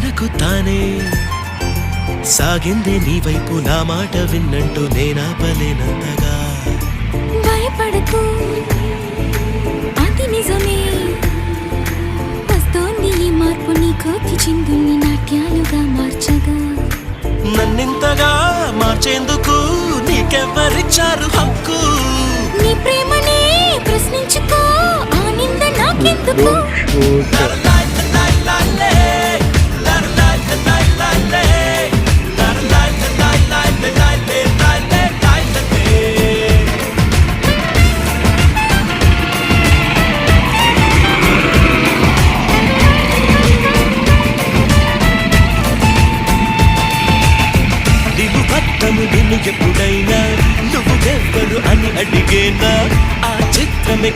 తనకు తానే సాగిందే నీ వైపు నా మాట విన్నట్టు నేనాపలేనంతగా భయపడకు అది నిజమే వస్తోంది ఈ మార్పు నీ కోతి చిందుల్ని నాట్యాలుగా మార్చగా నన్నింతగా మార్చేందుకు నీకెవ్వరిచ్చారు హక్కు నీ ప్రేమనే ప్రశ్నించుకో ఆ నింద నాకెందుకు నిన్ను ఎప్పుడైనా నువ్వు ఎవ్వరు అని అడిగేనా ఆ చిత్రమే